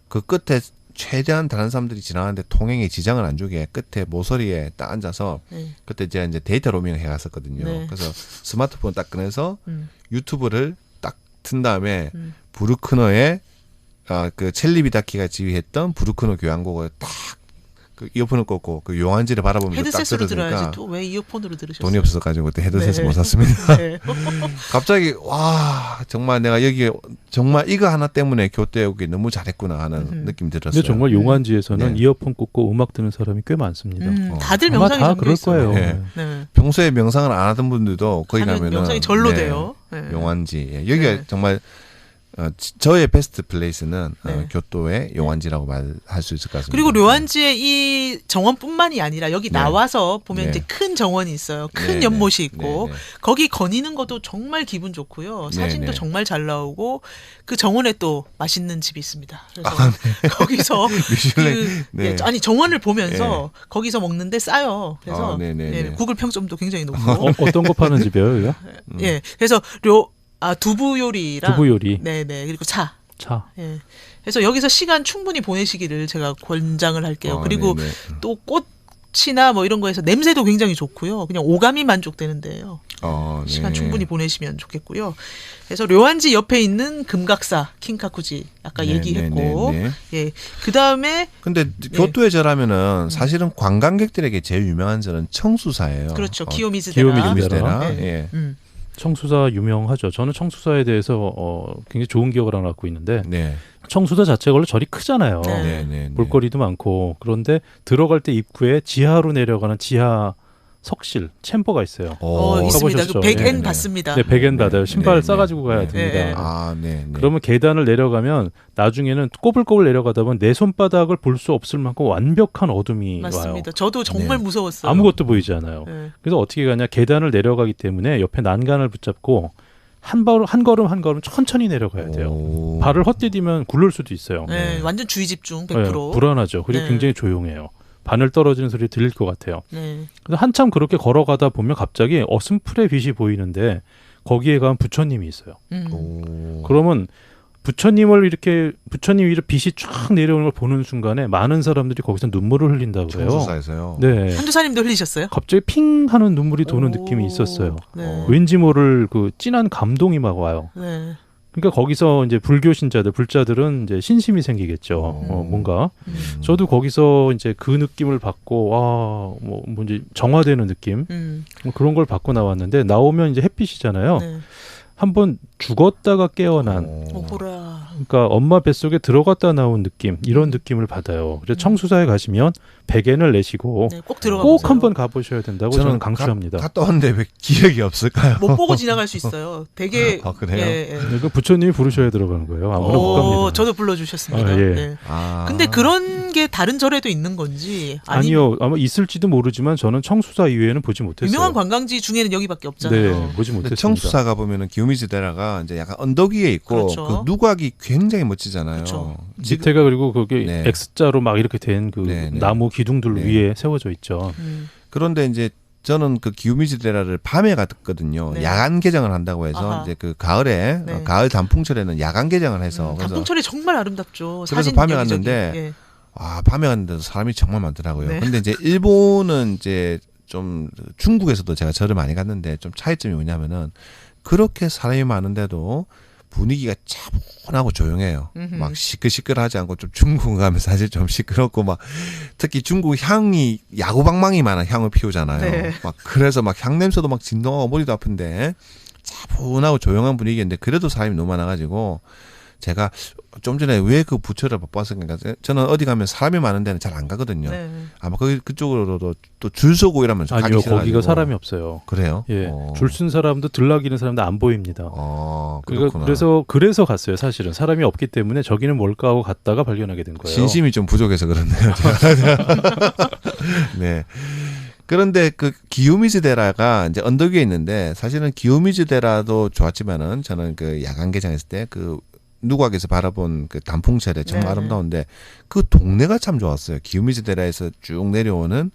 그 끝에 최대한 다른 사람들이 지나가는데 통행에 지장을 안 주게 끝에 모서리에 딱 앉아서 네. 그때 제가 이제 데이터 로밍을 해갔었거든요. 네. 그래서 스마트폰 딱 꺼내서 음. 유튜브를 딱 튼 다음에 음. 브루크너의 그 첼리비다키가 지휘했던 브루크너 교향곡을 딱 그 이어폰을 꽂고 그 용안지를 바라보면서 딱 헤드셋으로 들으니까 들어야지 또 왜 이어폰으로 들으셨어요? 돈이 없어가지고 그때 헤드셋을 네. 못 샀습니다. 네. 갑자기 와 정말 내가 여기 정말 이거 하나 때문에 교토에 오기 너무 잘했구나 하는 느낌이 들었어요. 근데 정말 용안지에서는 네. 이어폰 꽂고 음악 듣는 사람이 꽤 많습니다. 다들 아마 명상이 다 잠겨 그럴 있어요. 거예요. 네. 네. 평소에 명상을 안 하던 분들도 거기 가면 가면은 명상이 절로 네, 돼요. 네. 용안지 예, 여기가 네. 정말 저의 베스트 플레이스는 네. 교토의 용안지라고 말할 수 있을 것 같습니다. 그리고 료안지의 이 정원뿐만이 아니라 여기 네. 나와서 보면 네. 이제 큰 정원이 있어요. 큰 네, 연못이 네. 있고 네, 네. 거기 거니는 것도 정말 기분 좋고요. 네, 사진도 네. 정말 잘 나오고 그 정원에 또 맛있는 집이 있습니다. 그래서 아, 거기서 미슐랭, 네. 예, 아니 정원을 보면서 거기서 먹는데 싸요. 그래서 아, 네, 네, 예, 네. 구글 평점도 굉장히 높고 어떤 거 파는 집이에요, 여기가? 예, 그래서 두부 요리랑 두부 요리, 네네 그리고 차. 차. 예. 그래서 여기서 시간 충분히 보내시기를 제가 권장을 할게요. 아, 그리고 네네. 또 꽃이나 뭐 이런 거에서 냄새도 굉장히 좋고요. 그냥 오감이 만족되는 데예요. 네. 시간 충분히 보내시면 좋겠고요. 그래서 료안지 옆에 있는 금각사 킹카쿠지 아까 네, 얘기했고, 네, 네, 예, 그 다음에 근데 교토의 절하면은 사실은 관광객들에게 제일 유명한 절은 청수사예요. 그렇죠 어, 기요미즈데라. 기요미즈데라. 미즈데라. 네. 예. 청수사 유명하죠. 저는 청수사에 대해서 굉장히 좋은 기억을 하나 갖고 있는데 네. 청수사 자체가 원래 절이 크잖아요. 네. 네, 네, 네. 볼거리도 많고 그런데 들어갈 때 입구에 지하로 내려가는 지하 석실 챔버가 있어요. 있습니다. 가보셨죠? 그 100엔 네, 네. 받습니다. 네, 100엔 받아요. 신발 네, 싸가지고 가야 네. 됩니다. 네. 아, 네, 네. 그러면 계단을 내려가면 나중에는 꼬불꼬불 내려가다 보면 내 손바닥을 볼 수 없을 만큼 완벽한 어둠이 와요. 맞습니다. 저도 정말 네. 무서웠어요. 아무것도 보이지 않아요. 네. 그래서 어떻게 가냐 계단을 내려가기 때문에 옆에 난간을 붙잡고 한 걸음 한 걸음 천천히 내려가야 돼요. 오. 발을 헛디디면 굴를 수도 있어요. 네, 완전 주의 집중 100%. 네, 불안하죠. 그리고 네. 굉장히 조용해요. 바늘 떨어지는 소리 들릴 것 같아요. 네. 그래서 한참 그렇게 걸어가다 보면 갑자기 어슴풀의 빛이 보이는데 거기에 가면 부처님이 있어요. 오. 그러면 부처님 위로 빛이 쫙 내려오는 걸 보는 순간에 많은 사람들이 거기서 눈물을 흘린다고 그래요. 청수사에서요. 네. 한두사님도 흘리셨어요? 갑자기 핑 하는 눈물이 도는 오. 느낌이 있었어요. 네. 왠지 모를 그 진한 감동이 막 와요. 네. 그러니까 거기서 이제 불교 신자들, 불자들은 이제 신심이 생기겠죠. 뭔가. 저도 거기서 이제 그 느낌을 받고, 뭔지 정화되는 느낌? 뭐 그런 걸 받고 나왔는데, 나오면 이제 햇빛이잖아요. 네. 한번 죽었다가 깨어난 오호라. 그러니까 엄마 뱃속에 들어갔다 나온 느낌 이런 느낌을 받아요. 그래서 청수사에 가시면 백엔을 내시고 네, 꼭 들어가 꼭 보세요. 한번 가보셔야 된다고 저는 강추합니다. 갔다 왔는데 왜 기억이 없을까요? 못 보고 지나갈 수 있어요. 되게 아, 그래요? 예. 그 부처님이 부르셔야 들어가는 거예요. 아무나 못 갑니다. 저도 불러주셨습니다. 아, 예. 네. 아. 근데 그런 게 다른 절에도 있는 건지 아니요, 아마 있을지도 모르지만 저는 청수사 이외에는 보지 못했어요. 유명한 관광지 중에는 여기밖에 없잖아요. 네, 보지 근데 못했습니다. 청수사가 보면은 기요미즈데라가 이제 약간 언덕 위에 있고 그렇죠. 그 누각이 굉장히 멋지잖아요. 그렇죠. 밑에가 그리고 거기 네. X자로 막 이렇게 된 그 네, 네. 나무 기둥들 네. 위에 세워져 있죠. 그런데 이제 저는 그 기요미즈데라를 밤에 갔거든요. 네. 야간 개장을 한다고 해서 아하. 이제 그 가을에 네. 가을 단풍철에는 야간 개장을 해서 그래서 단풍철이 정말 아름답죠. 그래서 사진 밤에 여기저기. 갔는데 예. 밤에 갔는데도 사람이 정말 많더라고요. 네. 근데 이제 일본은 이제 좀 중국에서도 제가 절을 많이 갔는데 좀 차이점이 뭐냐면은 그렇게 사람이 많은데도 분위기가 차분하고 조용해요. 막 시끌시끌하지 않고 좀 중국 가면 사실 좀 시끄럽고 막 특히 중국 향이 야구방망이 만한 향을 피우잖아요. 네. 막 그래서 막 향 냄새도 막 진동하고 머리도 아픈데 차분하고 조용한 분위기인데 그래도 사람이 너무 많아가지고 제가 좀 전에 왜 그 부처를 못 봤을까? 저는 어디 가면 사람이 많은 데는 잘 안 가거든요. 네. 아마 그쪽으로도 또 줄 서고 이러면 좀 가기 아니요, 싫어가지고. 거기가 사람이 없어요. 그래요? 예, 줄 쓴 사람도 들락이는 사람도 안 보입니다. 그렇구나. 그래서 갔어요. 사실은 사람이 없기 때문에 저기는 뭘까 하고 갔다가 발견하게 된 거예요. 진심이 좀 부족해서 그렇네요. 네. 그런데 그 기요미즈데라가 이제 언덕 위에 있는데 사실은 기요미즈데라도 좋았지만은 저는 그 야간 개장했을 때 그 누각에서 바라본 그 단풍철에 정말 네. 아름다운데 그 동네가 참 좋았어요. 기요미즈데라에서 쭉 내려오는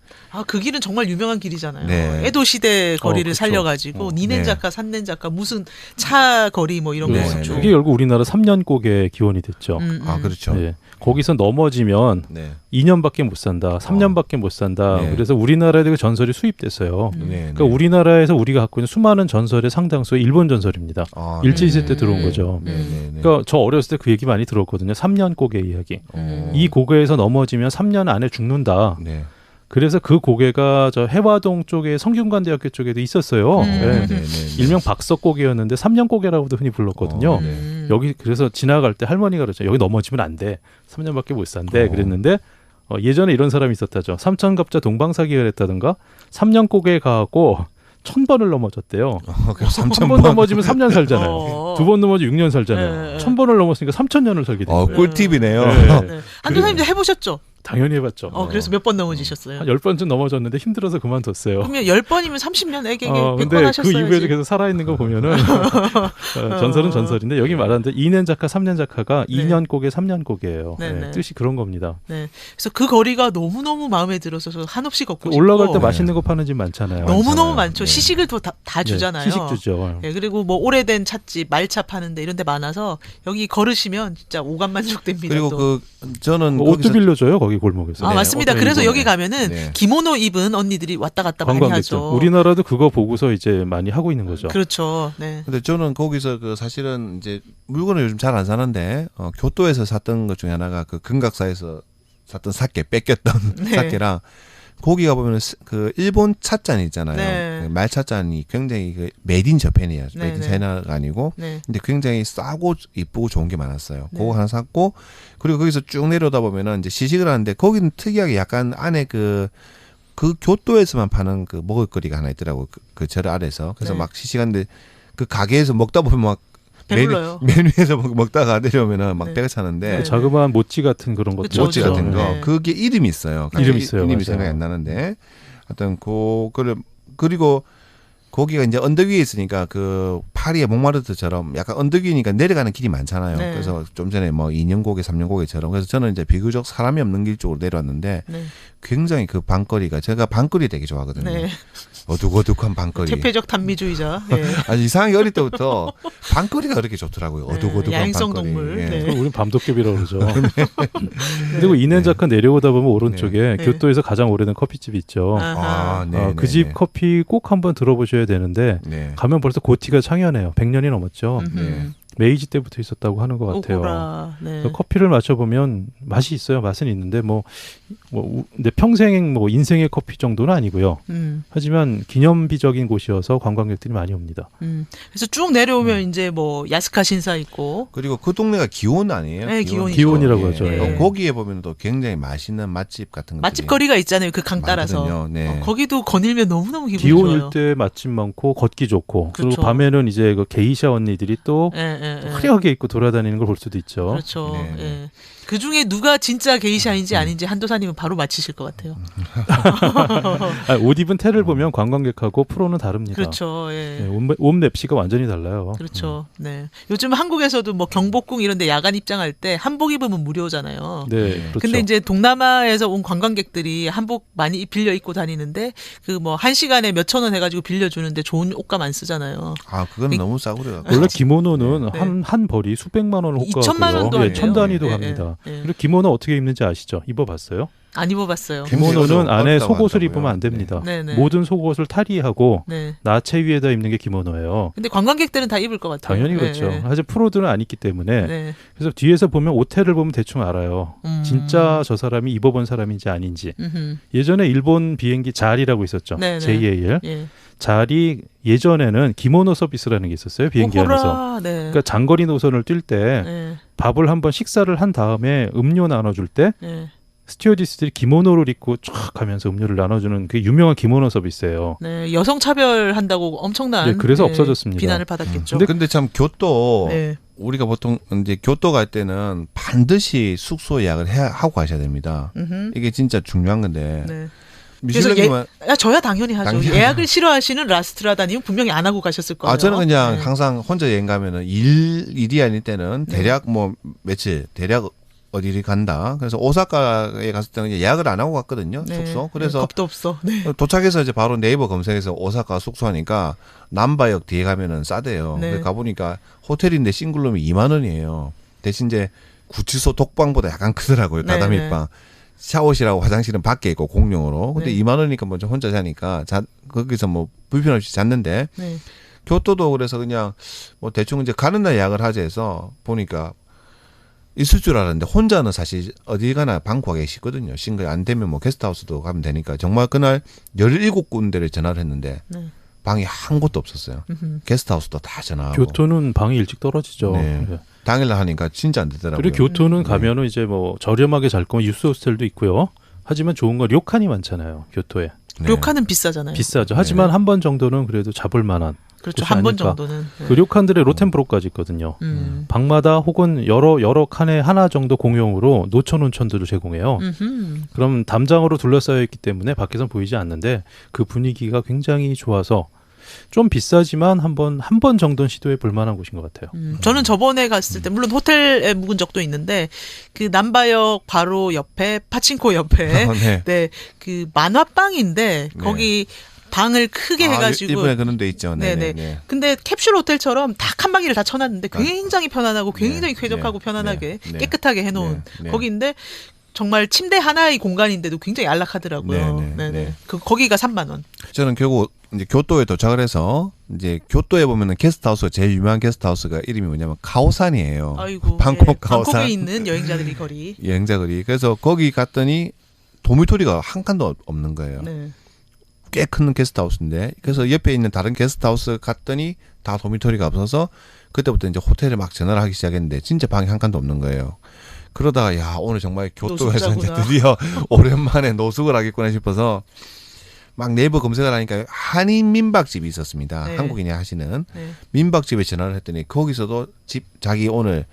그 길은 정말 유명한 길이잖아요. 네. 에도 시대 거리를 그쵸. 살려가지고 네. 니넨자카, 산넨자카 무슨 차 거리 뭐 이런 네. 거 있었죠. 그게 결국 우리나라 3년곡의 기원이 됐죠. 그렇죠. 예. 거기서 넘어지면 네. 2년밖에 못 산다, 3년밖에 못 산다. 네. 그래서 우리나라에 그 전설이 수입됐어요. 네. 그러니까 우리나라에서 우리가 갖고 있는 수많은 전설의 상당수 일본 전설입니다. 일제시대 때 들어온 거죠. 네. 그러니까 저 어렸을 때 그 얘기 많이 들었거든요. 3년 고개 이야기. 이 고개에서 넘어지면 3년 안에 죽는다. 네. 그래서 그 고개가 저 해화동 쪽에 성균관대학교 쪽에도 있었어요. 네. 일명 박석고개였는데 3년 고개라고도 흔히 불렀거든요. 여기 그래서 지나갈 때 할머니가 그러죠. 여기 넘어지면 안 돼. 3년밖에 못 산대. 그랬는데 예전에 이런 사람이 있었다죠. 삼천갑자 동방사기를 했다든가 3년 고개에 가고 1000번을 넘어졌대요. 한 번 넘어지면 3년 살잖아요. 두 번 넘어지면 6년 살잖아요. 네. 1000번을 넘었으니까 3000년을 살게 된 거예요. 꿀팁이네요. 네. 네. 한도사님도 해보셨죠? 당연히 해봤죠. 그래서 몇 번 넘어지셨어요? 한 10번쯤 넘어졌는데 힘들어서 그만뒀어요. 그러면 10번이면 30년 애기게 100번 근데 그 하셨어야지. 이후에도 계속 살아있는 거 보면은 전설은 전설인데 여기 말하는 2년 작가, 3년 작가가 네. 2년 곡에 3년 곡이에요. 네, 네, 네. 뜻이 그런 겁니다. 네. 그래서 그 거리가 너무너무 마음에 들어서 저 한없이 걷고 싶고 올라갈 때 맛있는 거 파는 집 많잖아요. 너무너무 많잖아요. 많죠. 네. 시식을 다 주잖아요. 시식 주죠. 네, 그리고 뭐 오래된 찻집, 말차 파는데 이런 데 많아서 여기 걸으시면 진짜 오감만족됩니다. 그리고 또. 그 저는 옷도 거기서- 빌려줘요 거기 골목에서. 아, 맞습니다. 옷도 그래서 입고. 여기 가면은 네. 기모노 입은 언니들이 왔다 갔다 많이 관광객들. 하죠. 우리나라도 그거 보고서 이제 많이 하고 있는 거죠. 그렇죠. 네. 근데 저는 거기서 그 사실은 이제 물건을 요즘 잘 안 사는데 교토에서 샀던 것 중에 하나가 그 금각사에서 샀던 사케 뺏겼던 네. 사케랑 거기 가보면 그 일본 찻잔 있잖아요. 네. 그 말찻잔이 굉장히 그 메이드 인 저팬이에요. 네, 메이드 인 네. 차이나가 아니고 네. 근데 굉장히 싸고 이쁘고 좋은 게 많았어요. 네. 그거 하나 샀고 그리고 거기서 쭉 내려오다 보면은 이제 시식을 하는데 거기는 특이하게 약간 안에 그 교토에서만 파는 그 먹을거리가 하나 있더라고. 그 절 아래서. 그래서 네. 막 시식하는데 그 가게에서 먹다 보면 막 배불러요. 메뉴에서 먹다가 내려오면은 막 네. 배가 차는데 네. 자그마한 모찌 같은 그런 것도 그쵸, 모찌 그쵸. 같은 거 네. 그게 이름이 있어요. 이름 있어요. 이름이 맞아요. 생각이 안 나는데 하여튼 그리고 거기가 이제 언덕 위에 있으니까 그 파리의 몽마르트처럼 약간 언덕 위니까 내려가는 길이 많잖아요. 네. 그래서 좀 전에 뭐 2년고개, 3년고개처럼 그래서 저는 이제 비교적 사람이 없는 길 쪽으로 내려왔는데 네. 굉장히 그 방거리가 제가 방거리 되게 좋아하거든요. 네. 어둑어둑한 방거리. 퇴폐적 단미주의자. 네. 아니 이상하게 어릴 때부터 방거리가 그렇게 좋더라고요. 네, 어둑어둑한 야행성 방거리. 동물. 예. 네. 그럼 우리는 밤도깨비라고 그러죠. 그리고 이낸자카 내려오다 보면 오른쪽에 네. 교토에서 가장 오래된 커피집이 있죠. 아하. 네, 그 집 커피 꼭 한번 들어보셔야 되는데 네. 가면 벌써 고티가 창연해요. 100년이 넘었죠. 네. 메이지 때부터 있었다고 하는 것 같아요. 오호라. 네. 커피를 마셔보면 맛이 있어요. 맛은 있는데 근데 평생 인생의 커피 정도는 아니고요. 하지만 기념비적인 곳이어서 관광객들이 많이 옵니다. 그래서 쭉 내려오면 이제 야스카 신사 있고. 그리고 그 동네가 기온 아니에요? 네, 기온이죠. 기온이라고 하죠. 네. 거기에 보면 또 굉장히 맛있는 맛집 같은 것들이 맛집 거리가 있잖아요. 그 강 따라서. 많거든요. 네. 거기도 거닐면 너무너무 기분이 기온 좋아요. 일대 맛집 많고 걷기 좋고 그렇죠. 그리고 밤에는 이제 그 게이샤 언니들이 또 화려하게 입고 돌아다니는 걸 볼 수도 있죠. 그렇죠. 네, 네. 예. 그 중에 누가 진짜 게이샤인지 아닌지 한도사님은 바로 맞히실 것 같아요. 옷 입은 테를 보면 관광객하고 프로는 다릅니다. 그렇죠. 예. 네, 옷 맵시가 완전히 달라요. 그렇죠. 네. 요즘 한국에서도 경복궁 이런 데 야간 입장할 때 한복 입으면 무료잖아요. 네, 그렇죠. 근데 이제 동남아에서 온 관광객들이 한복 많이 빌려 입고 다니는데 한 시간에 몇천 원 해가지고 빌려주는데 좋은 옷감 안 쓰잖아요. 아, 그건 너무 싸구려. 원래 기모노는 네. 한 벌이 수백만 원 호가고요. 2천만 원도 안 돼요. 천 단위도 예, 갑니다. 예, 예. 그리고 기모노 어떻게 입는지 아시죠? 입어봤어요? 안 입어봤어요. 기모노는 안에 어렵다고 속옷을 하더라고요. 입으면 안 됩니다. 네, 네. 모든 속옷을 탈의하고 네. 나체 위에다 입는 게 기모노예요. 근데 관광객들은 다 입을 것 같아요. 당연히 그렇죠. 네, 하지만 프로들은 안 입기 때문에 네. 그래서 뒤에서 보면 오텔을 보면 대충 알아요. 진짜 저 사람이 입어본 사람인지 아닌지. 음흠. 예전에 일본 비행기 자리라고 있었죠. 네, 네. JAL. 예. 자리 예전에는 기모노 서비스라는 게 있었어요. 비행기 안에서. 오호라. 네. 그러니까 장거리 노선을 뛸 때 네. 밥을 한번 식사를 한 다음에 음료 나눠줄 때 네. 스튜어디스들이 기모노를 입고 쫙 하면서 음료를 나눠주는 그 유명한 기모노 서비스예요. 네, 여성 차별한다고 엄청난 네, 그래서 없어졌습니다. 비난을 받았겠죠. 근데 참 교토 네. 우리가 보통 이제 교토 갈 때는 반드시 숙소 예약을 하고 가셔야 됩니다. 음흠. 이게 진짜 중요한 건데. 네. 그래서 미슐랭님은 저야 당연히 하죠. 당연히 예약을 싫어하시는 라스트라다님은 분명히 안 하고 가셨을 거예요. 저는 그냥 네. 항상 혼자 여행 가면은 일이 아닐 때는 대략 며칠 대략 어디를 간다. 그래서 오사카에 갔을 때는 예약을 안 하고 갔거든요. 네. 숙소. 네, 그래서 겁도 없어. 네. 도착해서 이제 바로 네이버 검색해서 오사카 숙소 하니까 남바역 뒤에 가면은 싸대요. 네. 그래서 가보니까 호텔인데 싱글룸이 2만 원이에요. 대신 이제 구치소 독방보다 약간 크더라고요. 네, 다다미방. 샤워실하고 화장실은 밖에 있고 공용으로. 근데 네. 2만 원이니까 먼저 혼자 자니까 거기서 불편 없이 잤는데 네. 교토도 그래서 그냥 대충 이제 가는 날 예약을 하자 해서 보니까 있을 줄 알았는데 혼자는 사실 어디 가나 방 구하기 쉽거든요. 싱글 안 되면 게스트하우스도 가면 되니까 정말 그날 17군데를 전화를 했는데 네. 방이 한 곳도 없었어요. 게스트하우스도 다 전화하고. 교토는 방이 일찍 떨어지죠. 네. 네. 당일날 하니까 진짜 안 되더라고요. 그리고 교토는 가면은 이제 저렴하게 잘 거면 유스 호스텔도 있고요. 하지만 좋은 건 료칸이 많잖아요. 교토에. 네. 료칸은 비싸잖아요. 비싸죠. 하지만 한 번 정도는 그래도 잡을 만한. 그렇죠. 곳이 한 번 아닐까. 정도는. 네. 그 료칸들의 로텐브로까지 있거든요. 방마다 혹은 여러 칸에 하나 정도 공용으로 노천 온천들을 제공해요. 음흠. 그럼 담장으로 둘러싸여 있기 때문에 밖에선 보이지 않는데 그 분위기가 굉장히 좋아서 좀 비싸지만 한 번 정도는 시도해 볼 만한 곳인 것 같아요. 저는 저번에 갔을 때 물론 호텔에 묵은 적도 있는데 그 남바역 바로 옆에 파친코 옆에 네. 네, 그 만화방인데 네. 거기 방을 크게 해가지고 일본에 그런 데 있죠. 네네. 네. 근데 캡슐 호텔처럼 다 칸막이를 다 쳐놨는데 굉장히 편안하고 굉장히 네, 쾌적하고 네, 편안하게 네, 깨끗하게 해놓은 네, 네. 거기인데 정말 침대 하나의 공간인데도 굉장히 안락하더라고요. 네, 네, 네네. 네. 거기가 3만 원. 저는 결국 이제 교토에 도착을 해서 이제 교토에 보면은 게스트하우스가 제일 유명한 게스트하우스가 이름이 뭐냐면 카오산이에요. 아이고. 방콕 카오산. 방콕에 있는 여행자들이 거리. 여행자거리. 그래서 거기 갔더니 도미토리가 한 칸도 없는 거예요. 네. 꽤 큰 게스트하우스인데 그래서 옆에 있는 다른 게스트하우스 갔더니 다 도미토리가 없어서 그때부터 이제 호텔에 막 전화를 하기 시작했는데 진짜 방이 한 칸도 없는 거예요. 그러다가 야 오늘 정말 교토에서 이제 노숙자구나. 드디어 오랜만에 노숙을 하겠구나 싶어서 막 네이버 검색을 하니까 한인 민박집이 있었습니다. 네. 한국인이 하시는 네. 민박집에 전화를 했더니 거기서도 자기 오늘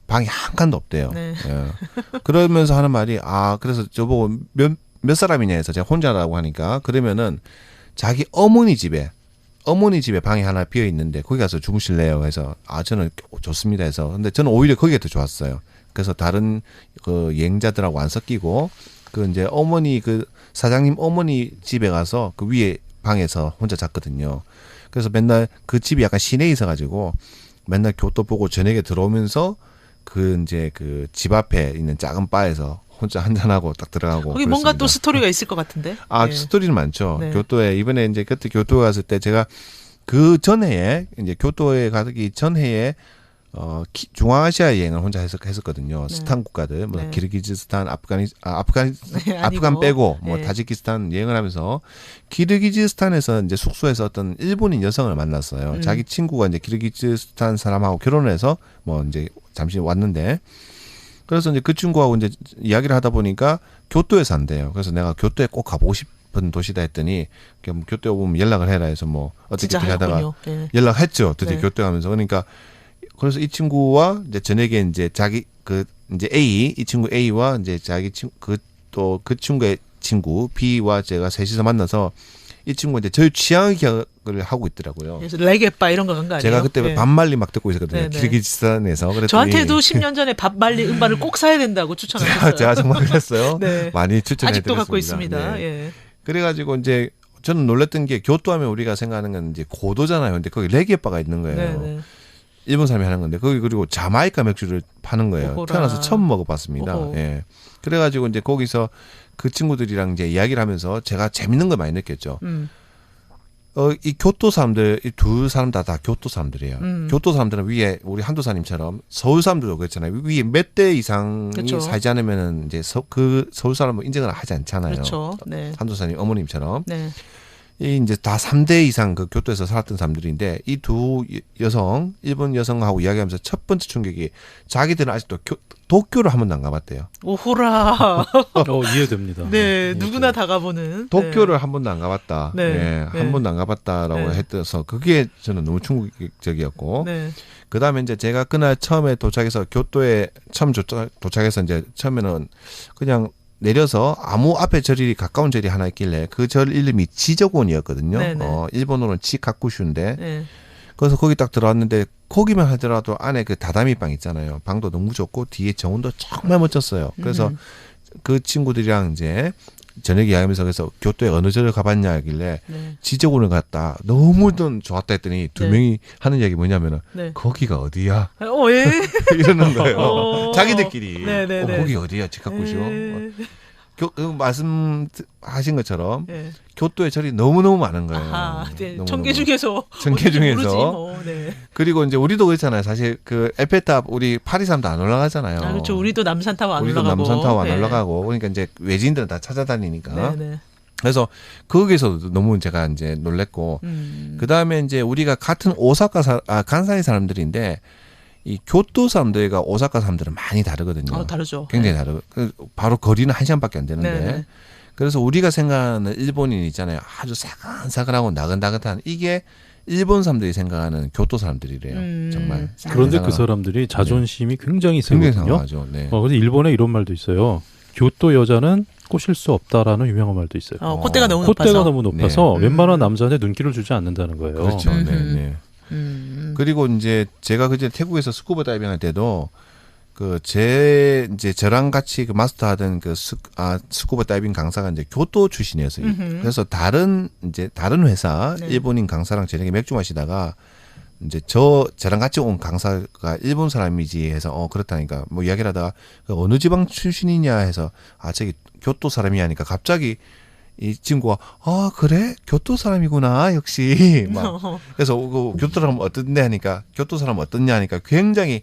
방이 한 칸도 없대요. 네. 예. 그러면서 하는 말이 그래서 저보고 몇 사람이냐 해서 제가 혼자라고 하니까 그러면은 자기 어머니 집에 방이 하나 비어 있는데 거기 가서 주무실래요? 해서 저는 좋습니다 해서 근데 저는 오히려 거기가 더 좋았어요. 그래서 다른 그 여행자들하고 안 섞이고 그 이제 그 사장님 어머니 집에 가서 그 위에 방에서 혼자 잤거든요. 그래서 맨날 그 집이 약간 시내에 있어가지고 맨날 교토 보고 저녁에 들어오면서 그 이제 그 집 앞에 있는 작은 바에서 혼자 한잔하고 딱 들어가고. 거기 뭔가 또 그랬습니다. 스토리가 있을 것 같은데. 네. 스토리는 많죠. 네. 교토에 이번에 이제 그때 교토에 갔을 때 제가 그 전해에 이제 교토에 가기 전해에 중앙아시아 여행을 혼자 했었거든요. 네. 스탄 국가들, 뭐 네. 키르기즈스탄, 네, 아프간 빼고 뭐 네. 타지키스탄 여행을 하면서 키르기즈스탄에서 이제 숙소에서 어떤 일본인 여성을 만났어요. 자기 친구가 이제 키르기즈스탄 사람하고 결혼을 해서 뭐 이제 잠시 왔는데 그래서 이제 그 친구하고 이제 이야기를 하다 보니까 교토에 산대요. 그래서 내가 교토에 꼭 가보고 싶은 도시다 했더니 교토에 오면 연락을 해라 해서 뭐 어떻게 진짜 하다가 하였군요. 네. 연락했죠. 드디어 네. 교토에 가면서 그러니까 그래서 이 친구와 이제 저녁에 이제 자기 그 이제 이 친구 A와 이제 자기 친구 그 친구의 친구 B와 제가 셋이서 만나서 이 친구가 이제 저희 취향 기억을 하고 있더라고요. 그래서 레게바 이런 거 간 거 아니에요? 제가 그때 네. 반말리 막 듣고 있었거든요. 네, 네. 키르기즈스탄에서. 그랬더니 저한테도 10년 전에 밥 말리 음반을 꼭 사야 된다고 추천하셨어요. 제가 정말 그랬어요. 네. 많이 추천해드렸습니다. 아직도 갖고 있습니다. 네. 예. 그래가지고 이제 저는 놀랐던 게 교토하면 우리가 생각하는 건 이제 고도잖아요. 근데 거기 레게바가 있는 거예요. 네, 네. 일본 사람이 하는 건데 거기 그리고 자마이카 맥주를 파는 거예요. 오호라. 태어나서 처음 먹어봤습니다. 오호. 예. 그래가지고 이제 거기서 그 친구들이랑 이제 이야기를 하면서 제가 재밌는 걸 많이 느꼈죠. 이 교토 사람들, 이 두 사람 다 교토 사람들이에요. 교토 사람들은 위에 우리 한도사님처럼 서울 사람들도 그렇잖아요. 위에 몇 대 이상이 그렇죠. 살지 않으면은 이제 그 서울 사람은 인정을 하지 않잖아요. 그렇죠. 네. 한도사님 어머님처럼. 네. 이 이제 다 3대 이상 그 교토에서 살았던 사람들인데 이 두 여성, 일본 여성하고 이야기하면서 첫 번째 충격이 자기들은 아직도 도쿄를 한 번도 안 가봤대요. 오호라. 이해됩니다. 네, 이해돼요. 누구나 다 가보는. 도쿄를 한 번도 안 가봤다. 네. 예, 네. 한 번도 안 가봤다라고 네. 했어서 그게 저는 너무 충격적이었고. 네. 그 다음에 이제 제가 그날 처음에 도착해서 교토에 처음 도착해서 이제 처음에는 그냥 내려서 아무 앞에 절이 가까운 절이 하나 있길래 그 절 이름이 지저곤이었거든요. 네네. 일본어로는 치카쿠슈인데 네. 그래서 거기 딱 들어왔는데 거기만 하더라도 안에 그 다다미 방 있잖아요. 방도 너무 좋고 뒤에 정원도 정말 멋졌어요. 그래서 그 친구들이랑 이제 저녁에 이야기하면서 그래서 교토에 어느 절을 가봤냐 하길래 네. 지저분을 갔다. 너무 좋았다 했더니 두 네. 명이 하는 얘기 뭐냐면은 네. 거기가 어디야? 예. 이러는 거예요. 자기들끼리. 네네네. 거기 어디야? 치카쿠시오. 예. 말씀하신 것처럼 예. 교토에 절이 너무너무 많은 거예요. 아하, 네. 너무너무. 천개 중에서 천개 어딘지 중에서. 모르지, 뭐. 네. 그리고 이제 우리도 그렇잖아요. 사실 그 에펠탑 우리 파리사람도 안 올라가잖아요. 아, 그렇죠. 우리도 남산타워 안 우리도 올라가고. 남산타워 안 네. 올라가고 그러니까 이제 외지인들은 다 찾아다니니까. 네, 네. 그래서 거기서도 너무 제가 이제 놀랬고 그 다음에 이제 우리가 같은 간사이 사람들인데 이 교토 사람들과 오사카 사람들은 많이 다르거든요. 다르죠. 굉장히 다르고 바로 거리는 1시간밖에 안 되는데 네. 그래서 우리가 생각하는 일본인 있잖아요. 아주 사근사근하고 나긋나긋한 이게 일본 사람들이 생각하는 교토 사람들이래요. 정말. 그런데 사근사근하고. 그 사람들이 자존심이 굉장히 굉장히 세거든요. 상하죠. 네. 그래서 일본에 이런 말도 있어요. 교토 여자는 꼬실 수 없다라는 유명한 말도 있어요. 콧대가 너무 콧대가 높아서. 너무 높아서 네. 웬만한 남자한테 눈길을 주지 않는다는 거예요. 그렇죠. 네, 네. 그리고 이제 제가 그제 태국에서 스쿠버 다이빙 할 때도 이제 저랑 같이 그 마스터 하던 스쿠버 다이빙 강사가 이제 교토 출신이었어요. 그래서 다른 회사 네. 일본인 강사랑 저녁에 맥주 마시다가 이제 저랑 같이 온 강사가 일본 사람이지 해서 그렇다니까 뭐 이야기를 하다가 어느 지방 출신이냐 해서 저기 교토 사람이 하니까 갑자기 이 친구가 그래 교토 사람이구나 역시 막 그래서 교토 사람 어떤데 하니까 교토 사람 어떻냐 하니까 굉장히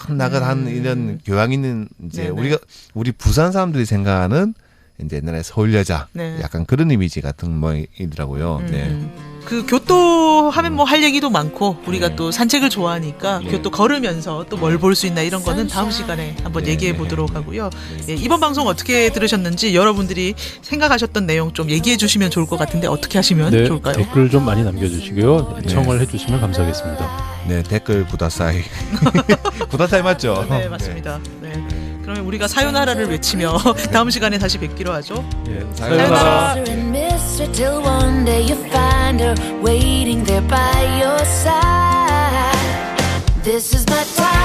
나긋나긋한 이런 교양 있는 이제 네네. 우리 부산 사람들이 생각하는 이제 옛날에 서울 여자 네. 약간 그런 이미지 같은 모양이더라고요. 네. 그 교토 하면 뭐 할 얘기도 많고 우리가 또 산책을 좋아하니까 네. 교토 걸으면서 또 뭘 볼 수 있나 이런 거는 다음 시간에 한번 네, 얘기해 네. 보도록 하고요. 예, 이번 방송 어떻게 들으셨는지 여러분들이 생각하셨던 내용 좀 얘기해 주시면 좋을 것 같은데 어떻게 하시면 네, 좋을까요? 댓글 좀 많이 남겨주시고요. 청을 해주시면 감사하겠습니다. 네, 댓글 구다사이. 구다사이 맞죠? 네, 맞습니다. 네. 그러면 우리가 사요나라를 외치며 다음 시간에 다시 뵙기로 하죠. 예, 사요나라. 사요나라. and miss her till one day you find her waiting there by your side. This is my time.